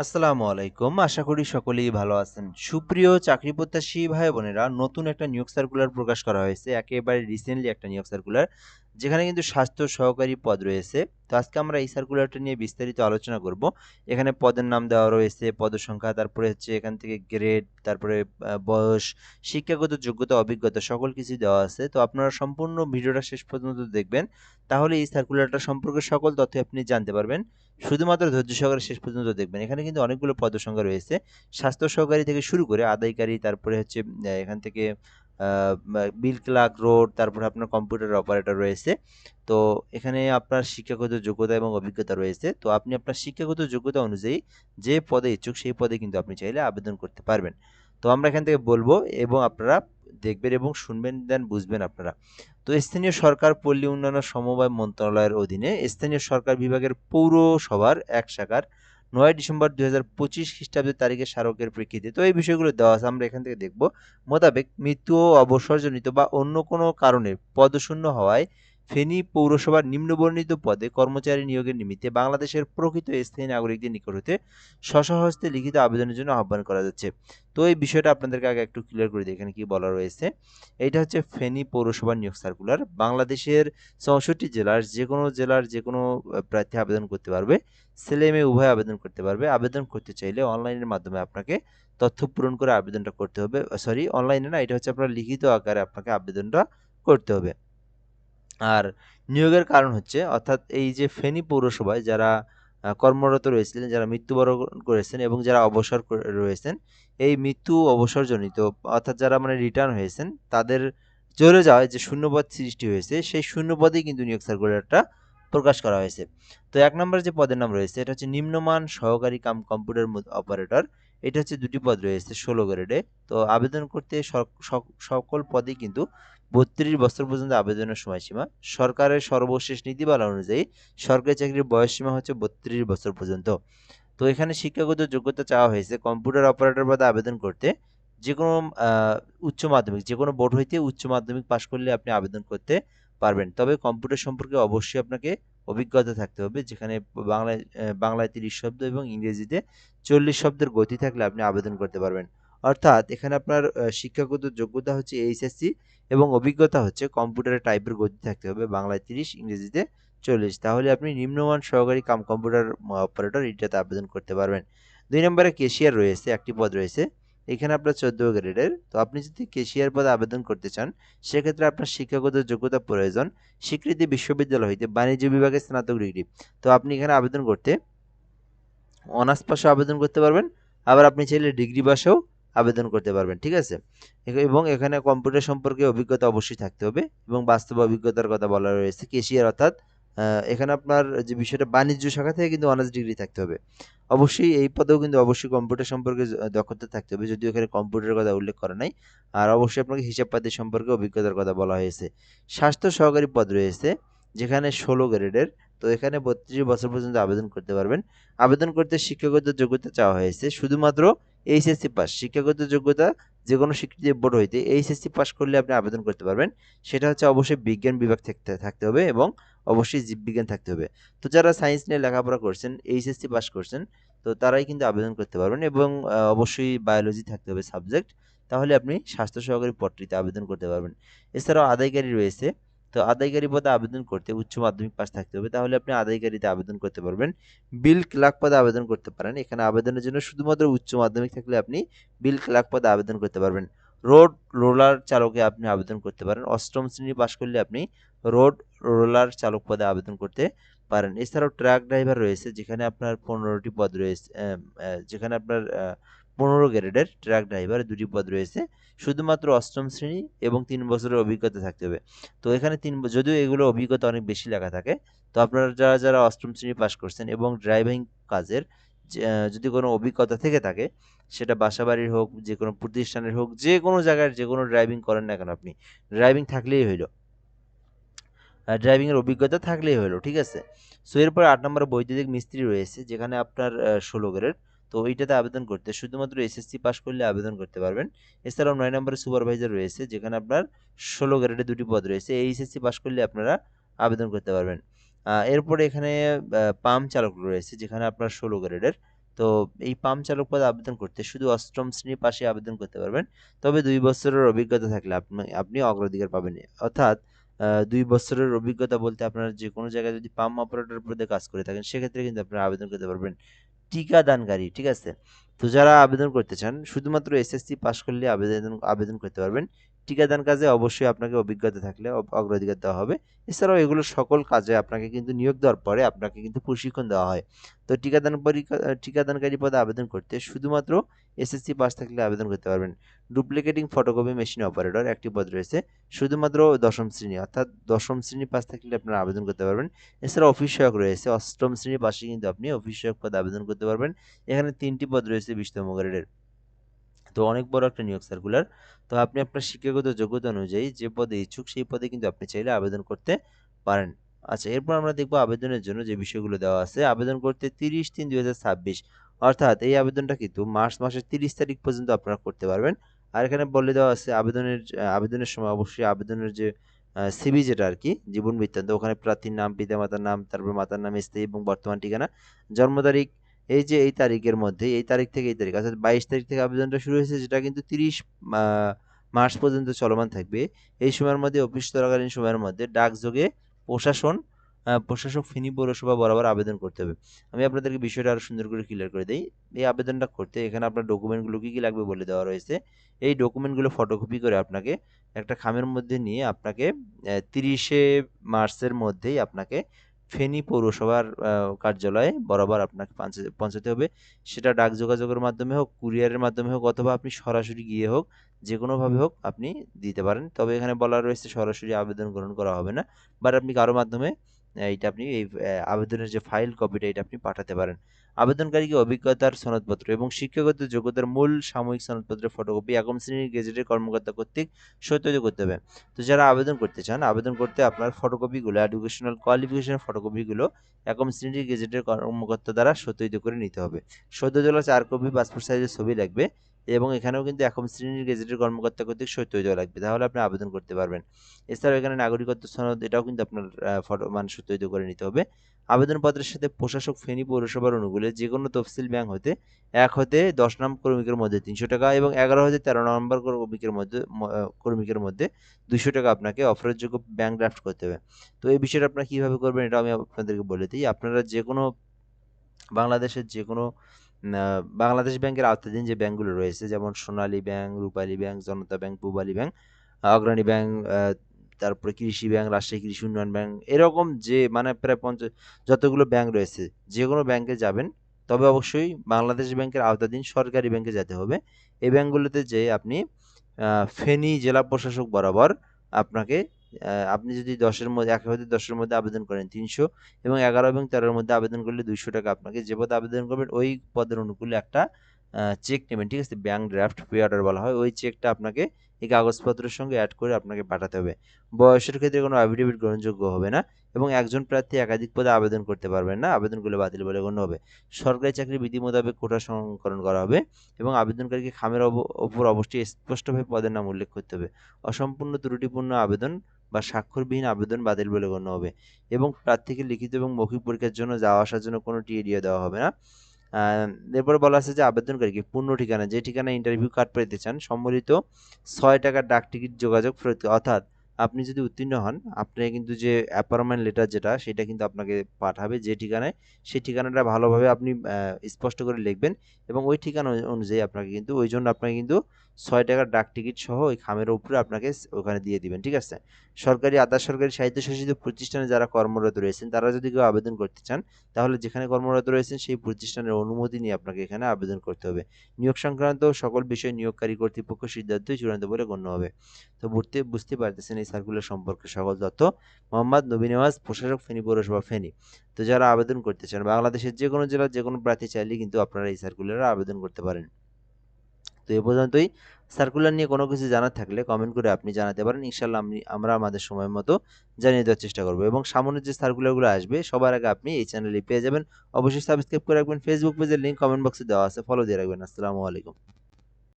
আসসালামু আলাইকুম। আশা করি সকলেই ভালো আছেন। সুপ্রিয় চাকরি প্রত্যাশী ভাই বোনেরা, নতুন একটা নিয়োগ সার্কুলার প্রকাশ করা হয়েছে। একেবারে রিসেন্টলি একটা নিয়োগ সার্কুলার। যেখানে কিন্তু স্বাস্থ্য সহকারী পদ রয়েছে। তো আজকে আমরা এই সার্কুলারটা নিয়ে বিস্তারিত আলোচনা করব। এখানে পদের নাম দেওয়া রয়েছে, পদসংখ্যা, তারপরে হচ্ছে এখান থেকে গ্রেড, তারপরে বয়স, শিক্ষাগত যোগ্যতা, অভিজ্ঞতা সকল কিছুই দেওয়া আছে। তো আপনারা সম্পূর্ণ ভিডিওটা শেষ পর্যন্ত দেখবেন। তাহলে এই সার্কুলারটা সম্পর্কে সকল তথ্য আপনি জানতে পারবেন। শুধুমাত্র ধৈর্য সহকারে শেষ পর্যন্ত দেখবেন। এখানে কিন্তু অনেকগুলো পদসংখ্যা রয়েছে। স্বাস্থ্য সহকারী থেকে শুরু করে আদায়কারী, তারপরে হচ্ছে এখান থেকে বিল ক্লার্ক, রোড, তারপরে আপনার কম্পিউটার অপারেটর রয়েছে। তো এখানে আপনার শিক্ষাগত যোগ্যতা এবং অভিজ্ঞতা রয়েছে। তো আপনি আপনার শিক্ষাগত যোগ্যতা অনুযায়ী যে পদে ইচ্ছুক সেই পদে কিন্তু আপনি চাইলে আবেদন করতে পারবেন। তো আমরা এখান থেকে বলবো এবং আপনারা দেখবেন এবং শুনবেন, দেন বুঝবেন আপনারা। তো স্থানীয় সরকার পল্লী উন্নয়ন ও সমবায় মন্ত্রণালয়ের অধীনে স্থানীয় সরকার বিভাগের পৌরসভার এক শাখার ৯ ডিসেম্বর ২০২৫ খ্রিস্টাব্দের তারিখে স্মারকের প্রেক্ষিতে। তো এই বিষয়গুলো দেওয়া আছে, আমরা এখান থেকে দেখব। মোতাবেক মৃত্যু ও অবসরজনিত বা অন্য কোনো কারণে পদশূন্য হওয়ায় ফেনী পৌরসভার নিম্নবর্ণিত পদে কর্মচারী নিয়োগের নিমিত্তে বাংলাদেশের প্রকৃত স্থায়ী নাগরিকদের নিকট হতে স্বহস্তে লিখিত আবেদনের জন্য আহ্বান করা যাচ্ছে। তো এই বিষয়টা আপনাদেরকে আগে একটু ক্লিয়ার করে দিই, এখানে কি বলা রয়েছে। এইটা হচ্ছে ফেনী পৌরসভার নিয়োগ সার্কুলার। বাংলাদেশের ৬৪ জেলার যে কোনো প্রার্থী আবেদন করতে পারবে। ছেলে মেয়ে উভয় আবেদন করতে পারবে। আবেদন করতে চাইলে অনলাইনের মাধ্যমে আপনাকে তথ্য পূরণ করে আবেদনটা করতে হবে। সরি, অনলাইনে না, এটা হচ্ছে আপনার লিখিত আকারে আপনাকে আবেদনটা করতে হবে। আর নিয়োগের কারণ হচ্ছে, অর্থাৎ এই যে ফেনী পৌরসভায় যারা কর্মরত রয়েছিলেন, যারা মৃত্যুবরণ করেছেন এবং যারা অবসর রয়েছেন, এই মৃত্যু অবসরজনিত, অর্থাৎ যারা মানে রিটার্ন হয়েছেন, তাদের চলে যাওয়ায় যে শূন্যপদ সৃষ্টি হয়েছে, সেই শূন্যপদেই কিন্তু নিয়োগ সার্কুলারটা প্রকাশ করা হয়েছে। তো ১ নম্বরে যে পদের নাম রয়েছে, এটা হচ্ছে নিম্নমান সহকারী কাম কম্পিউটার অপারেটর। এটা হচ্ছে ২টি পদ রয়েছে ১৬ গ্রেডে। তো আবেদন করতে সকল পদেই কিন্তু ৩২ বছর পর্যন্ত আবেদনের সময়সীমা। সরকারের সর্বশেষ নীতিমালা অনুযায়ী সরকারি চাকরির বয়সসীমা হচ্ছে ৩২ বছর পর্যন্ত। তো এখানে শিক্ষাগত যোগ্যতা চাওয়া হয়েছে কম্পিউটার অপারেটর পদে আবেদন করতে যেকোনো উচ্চ মাধ্যমিক, যেকোনো বোর্ড হইতে উচ্চ মাধ্যমিক পাশ করলে আপনি আবেদন করতে পারবেন। তবে কম্পিউটার সম্পর্কে অবশ্যই আপনাকে অভিজ্ঞতা থাকতে হবে, যেখানে বাংলায় ৩০ শব্দ এবং ইংরেজিতে ৪০ শব্দের গতি থাকলে আপনি আবেদন করতে পারবেন। অর্থাৎ এখানে আপনার শিক্ষাগত যোগ্যতা হচ্ছে এইচএসসি এবং অভিজ্ঞতা হচ্ছে কম্পিউটারে টাইপের গতি থাকতে হবে, বাংলায় ৩০, ইংরেজিতে ৪০। তাহলে আপনি নিম্নমান সহকারী কাম কম্পিউটার অপারেটর এটাতে আবেদন করতে পারবেন। ২ নম্বরে ক্যাশিয়ার রয়েছে, একটি পদ রয়েছে। এখানে আপনার ১৪ গ্রেডের। তো আপনি যদি ক্যাশিয়ার পদে আবেদন করতে চান, সেক্ষেত্রে আপনার শিক্ষাগত যোগ্যতা প্রয়োজন স্বীকৃতি বিশ্ববিদ্যালয় হইতে বাণিজ্য বিভাগে স্নাতক ডিগ্রি। তো আপনি এখানে আবেদন করতে অনার্স পাশেও আবেদন করতে পারবেন, আবার আপনি চাইলে ডিগ্রি পাশেও আবেদন করতে পারবেন, ঠিক আছে। এবং এখানে কম্পিউটার সম্পর্কে অভিজ্ঞতা অবশ্যই থাকতে হবে এবং বাস্তব অভিজ্ঞতার কথা বলা রয়েছে। কেশিয়ার অর্থাৎ এখানে আপনার যে বিষয়টা বাণিজ্য শাখা থেকে কিন্তু অনার্স ডিগ্রি থাকতে হবে। অবশ্যই এই পদেও কিন্তু অবশ্যই কম্পিউটার সম্পর্কে দক্ষতা থাকতে হবে, যদিও এখানে কম্পিউটারের কথা উল্লেখ করা নাই। আর অবশ্যই আপনাকে হিসাবপাতি সম্পর্কে অভিজ্ঞতার কথা বলা হয়েছে। স্বাস্থ্য সহকারী পদ রয়েছে, যেখানে ১৬ গ্রেডের। তো এখানে ৩২ বছর পর্যন্ত আবেদন করতে পারবেন। আবেদন করতে শিক্ষাগত যোগ্যতা চাওয়া হয়েছে শুধুমাত্র এইচএসসি পাস। শিক্ষাগত যোগ্যতা যেকোনো স্বীকৃত বোর্ড হইতে এইচএসসি পাস করলে আপনি আবেদন করতে পারবেন। সেটা হচ্ছে অবশ্যই বিজ্ঞান বিভাগ থাকতে হবে এবং অবশ্যই জীববিজ্ঞান থাকতে হবে। তো যারা সায়েন্স নিয়ে লেখাপড়া করছেন, এইচএসসি পাস করছেন, তো তারাই কিন্তু আবেদন করতে পারবেন এবং অবশ্যই বায়োলজি থাকতে হবে সাবজেক্ট। তাহলে আপনি স্বাস্থ্য সহকারী পদটিতে আবেদন করতে পারবেন। এছাড়াও আদায়কারী রয়েছে। তো আদায়কারী পদে আবেদন করতে উচ্চ মাধ্যমিক পাস থাকতে হবে, তাহলে আপনি আদায়কারীতে আবেদন করতে পারবেন। বিল ক্লার্ক পদে আবেদন করতে পারেন। এখানে আবেদনের জন্য শুধুমাত্র উচ্চ মাধ্যমিক থাকলে আপনি বিল ক্লার্ক পদে আবেদন করতে পারবেন। রোড রোলার চালকে আপনি আবেদন করতে পারেন। ৮ম শ্রেণী পাস করলে আপনি রোড রোলার চালক পদে আবেদন করতে পারেন। এছাড়াও ট্রাক ড্রাইভার রয়েছে, যেখানে আপনার ১৫টি পদ রয়েছে, যেখানে আপনার ১৫ গ্রেডের ট্রাক ড্রাইভার ২টি পদ রয়েছে। শুধুমাত্র ৮ম শ্রেণী এবং ৩ বছরের অভিজ্ঞতা থাকতে হবে। তো এখানে যদিও এগুলো অভিজ্ঞতা অনেক বেশি লেখা থাকে। তো আপনারা যারা ৮ম শ্রেণী পাস করছেন এবং ড্রাইভিং কাজের যদি কোনো অভিজ্ঞতা থেকে থাকে, সেটা বাসাবাড়ির হোক, যেকোনো প্রতিষ্ঠানের হোক, যেকোনো জায়গার যেকোনো ড্রাইভিং করেন না কেন আপনি, ড্রাইভিং থাকলেই হইল। ড্রাইভিংয়ের অভিজ্ঞতা থাকলেই হলো, ঠিক আছে। সো এরপর ৮ নম্বরে বৈদ্যুতিক মিস্ত্রি রয়েছে, যেখানে আপনার ১৬ গ্রেড। তো এইটাতে আবেদন করতে শুধুমাত্র এসএসসি পাস করলে আবেদন করতে পারবেন। এছাড়াও ৯ নম্বরে সুপারভাইজার রয়েছে, যেখানে আপনার ১৬ গ্রেডে ২টি পদ রয়েছে। এইচএসসি পাস করলে আপনারা আবেদন করতে পারবেন। এরপরে এখানে পাম্প চালক রয়েছে, যেখানে আপনার ১৬ গ্রেডের। তো এই পাম্প চালক পদে আবেদন করতে শুধু অষ্টম শ্রেণী পাশে আবেদন করতে পারবেন। তবে 2 বছরের অভিজ্ঞতা থাকলে আপনি অগ্রাধিকার পাবেন। অর্থাৎ 2 বছরের অভিজ্ঞতা বলতে আপনারা যেকোনো জায়গায় যদি পাম্প অপারেটর পদে কাজ করে থাকেন সেক্ষেত্রে কিন্তু আপনারা আবেদন করতে পারবেন। টিকাদানকারী, ঠিক আছে? তো যারা আবেদন করতে চান শুধুমাত্র এসএসসি পাস করলে আবেদন করতে পারবেন। টিকাদান কাজে অবশ্যই আপনাকে অভিজ্ঞতা থাকলে অগ্রাধিকার দেওয়া হবে। এছাড়াও এগুলো সকল কাজে আপনাকে কিন্তু নিয়োগ দেওয়ার পরে আপনাকে কিন্তু প্রশিক্ষণ দেওয়া হয়। তো টিকাদানকারী পদে আবেদন করতে শুধুমাত্র এসএসসি পাস থাকলে আবেদন করতে পারবেন। ডুপ্লিকেটিং ফটোকপি মেশিন অপারেটর একটি পদ রয়েছে। শুধুমাত্র দশম শ্রেণী অর্থাৎ দশম শ্রেণী পাস থাকলে আপনারা আবেদন করতে পারবেন। এছাড়া অফিস সহায়ক রয়েছে। অষ্টম শ্রেণী পাশে কিন্তু আপনি অফিস সহায়ক পদে আবেদন করতে পারবেন। এখানে 3টি পদ রয়েছে 20তম গ্রেডের। তো অনেক বড় একটা নিয়োগ সার্কুলার। তো আপনি আপনার শিক্ষাগত যোগ্যতা অনুযায়ী যে পদে ইচ্ছুক সেই পদে কিন্তু আপনি চাইলে আবেদন করতে পারেন। আচ্ছা, এরপর আমরা দেখব আবেদনের জন্য যে বিষয়গুলো দেওয়া আছে। আবেদন করতে 30/3/2026 অর্থাৎ এই আবেদনটা কিন্তু মার্চ মাসের 30 তারিখ পর্যন্ত আপনারা করতে পারবেন। আর এখানে বলে দেওয়া আছে আবেদনের সময় অবশ্যই আবেদনের যে সিভি যেটা আরকি জীবন বৃত্তান্ত ওখানে প্রার্থীর নাম, পিতামাতার নাম, তারপর মাতার নাম, স্থায়ী এবং বর্তমান ঠিকানা, জন্ম তারিখ, এই যে এই তারিখের মধ্যে এই তারিখ থেকে এই তারিখ অর্থাৎ 22 তারিখ থেকে আবেদনটা শুরু হয়েছে যেটা কিন্তু 30 মার্চ পর্যন্ত চলমান থাকবে। এই সময়ের মধ্যে অফিস চলাকালীন সময়ের মধ্যে ডাকযোগে প্রশাসক ফেনী পৌরসভা বরাবর আবেদন করতে হবে। আমি আপনাদেরকে বিষয়টা আরো সুন্দর করে ক্লিয়ার করে দেই। এই আবেদনটা করতে এখানে আপনার ডকুমেন্টগুলো কি লাগবে বলে দেওয়া রয়েছে। এই ডকুমেন্টগুলো ফটোকপি করে আপনাকে একটা খামের মধ্যে নিয়ে আপনাকে 30শে মার্চের মধ্যেই আপনাকে ফেনী পৌরসভার কার্যালয়ে বরাবর আপনাকে পৌঁছাতে হবে। সেটা ডাক যোগাযোগের মাধ্যমে হোক, কুরিয়ারের মাধ্যমে হোক অথবা আপনি সরাসরি গিয়ে হোক, যেকোনোভাবে হোক আপনি দিতে পারেন। তবে এখানে বলা রয়েছে সরাসরি আবেদন গ্রহণ করা হবে না। বাট আপনি কারো মাধ্যমে এইটা আপনি এই আবেদনের যে ফাইল কপিটা এটা আপনি পাঠাতে পারেন। আবেদনকারীকে অভিজ্ঞতার সনদপত্র এবং শিক্ষাগত যোগ্যতার মূল সাময়িক সনদপত্রের ফটোকপি 1ম শ্রেণীর গেজেটের কর্মকর্তা কর্তৃক সত্যায়িত করতে হবে। তো যারা আবেদন করতে চান, আবেদন করতে আপনার ফটোকপিগুলো এডুকেশনাল কোয়ালিফিকেশনের ফটোকপিগুলো 1ম শ্রেণীর গেজেটের কর্মকর্তা দ্বারা সত্যায়িত করে নিতে হবে। সদ্য তোলা 4 কপি পাসপোর্ট সাইজের ছবি লাগবে এবং এখানেও কিন্তু 1ম শ্রেণীর গেজেটের কর্মকর্তা কর্তৃক সত্যায়িত লাগবে। তাহলে আপনি আবেদন করতে পারবেন। এছাড়াও এখানে নাগরিকত্ব সনদ এটাও কিন্তু আপনার সত্যায়িত করে নিতে হবে। আবেদনপত্রের সাথে প্রশাসক ফেনী পৌরসভার অনুকূলে যেকোনো তফসিল ব্যাংক হতে 1 হতে 10 নং কর্মীকের মধ্যে 300 টাকা এবং 11 হতে 13 নম্বর কর্মীকের মধ্যে 200 টাকা আপনাকে অফারেরযোগ্য ব্যাংক ড্রাফট করতে হবে। তো এই বিষয়টা আপনারা কিভাবে করবেন এটাও আমি আপনাদেরকে বলে দিই। আপনারা যেকোনো বাংলাদেশের যেকোনো বাংলাদেশ ব্যাংকের আওতাধীন যে ব্যাংকগুলো রয়েছে যেমন সোনালী ব্যাংক, রূপালী ব্যাংক, জনতা ব্যাংক, পূবালী ব্যাংক, অগ্রণী ব্যাংক, তারপরে কৃষি ব্যাংক, রাজশাহী কৃষি উন্নয়ন ব্যাংক, এরকম যে মানে প্রায় যতগুলো ব্যাংক রয়েছে যেকোনো ব্যাংকে যাবেন, তবে অবশ্যই বাংলাদেশ ব্যাংকের আওতাধীন সরকারি ব্যাংকে যেতে হবে। এই ব্যাংকগুলোতে যেয়ে আপনি ফেনী জেলা প্রশাসক বরাবর আপনাকে আপনি যদি ১০ এর মধ্যে ১ হতে ১০ এর মধ্যে আবেদন করেন ৩০০ এবং ১১ এবং ১৩ এর মধ্যে আবেদন করলে ২০০ টাকা আপনাকে যে পদে আবেদন করবেন ওই পদের অনুকূলে একটা চেক নেবেন, ঠিক আছে? ব্যাংক ড্রাফট পে অর্ডার বলা হয়। ওই চেকটা আপনাকে এই কাগজপত্রের সঙ্গে এড করে আপনাকে পাঠাতে হবে। বয়সের ক্ষেত্রে কোনো এফিডেভিট গ্রহণযোগ্য হবে না এবং একজন প্রার্থী একাধিক পদে আবেদন করতে পারবেন না। আবেদন করলে বাতিল বলে গণ্য হবে। সরকারি চাকরির বিধি মোতাবেক কোটা সংরক্ষণ করা হবে এবং আবেদনকারীকে খামের ওপর অবশ্যই স্পষ্টভাবে পদের নাম উল্লেখ করতে হবে। অসম্পূর্ণ ত্রুটিপূর্ণ আবেদন বা স্বাক্ষরবিহীন আবেদন বাতিল বলে গণ্য হবে এবং প্রার্থীকে লিখিত এবং মৌখিক পরীক্ষার জন্য যাওয়া আসার জন্য কোনো টিএডিও দেওয়া হবে না। এরপরে বলা আছে যে আবেদনকারীকে পূর্ণ ঠিকানা যে ঠিকানায় ইন্টারভিউ কার্ড পেতে চান সম্বলিত ৬ টাকার ডাক টিকিট যোগাযোগ ফেরত, অর্থাৎ আপনি যদি উত্তীর্ণ হন আপনি কিন্তু যে অ্যাপয়েন্টমেন্ট লেটার যেটা সেটা কিন্তু আপনাকে পাঠাবে যে ঠিকানায়, সেই ঠিকানাটা ভালোভাবে আপনি স্পষ্ট করে লিখবেন এবং ওই ঠিকানা অনুযায়ী আপনাকে কিন্তু ওই জন্য আপনাকে কিন্তু ৬ টাকার ডাক টিকিট সহ ওই খামের উপরে আপনাকে ওখানে দিয়ে দিবেন, ঠিক আছে? সরকারি আধা সরকারি স্বায়ত্তশাসিত প্রতিষ্ঠানে যারা কর্মরত রয়েছেন তারা যদি কেউ আবেদন করতে চান তাহলে যেখানে কর্মরত রয়েছেন সেই প্রতিষ্ঠানের অনুমতি নিয়ে আপনাকে এখানে আবেদন করতে হবে। নিয়োগ সংক্রান্ত সকল বিষয় নিয়োগকারী কর্তৃপক্ষ সিদ্ধান্তই চূড়ান্ত বলে গণ্য হবে। তো বুঝতে পারতেছেন এই সার্কুলার সম্পর্কে সকল তথ্য। মোহাম্মদ নবী নেওয়াজ, প্রশাসক, ফেনী পৌরসভা, ফেনী। তো যারা আবেদন করতে চান বাংলাদেশের যেকোনো জেলার যেকোনো প্রার্থী চাইলেই কিন্তু আপনারা এই সার্কুলারে আবেদন করতে পারেন। তো এ পর্যন্তই। সার্কুলার নিয়ে কোনো কিছু জানার থাকলে কমেন্ট করে আপনি জানাতে পারেন। ইনশাআল্লাহ আমরা আমাদের সময় মতো জানিয়ে দেওয়ার চেষ্টা করব এবং সামনের যে সার্কুলারগুলো আসবে সবার আগে আপনি এই চ্যানেলে পেয়ে যাবেন। অবশ্যই সাবস্ক্রাইব করে রাখবেন। ফেসবুক পেজের লিংক কমেন্ট বক্সে দেওয়া আছে, ফলো দিয়ে রাখবেন। আসসালামু আলাইকুম।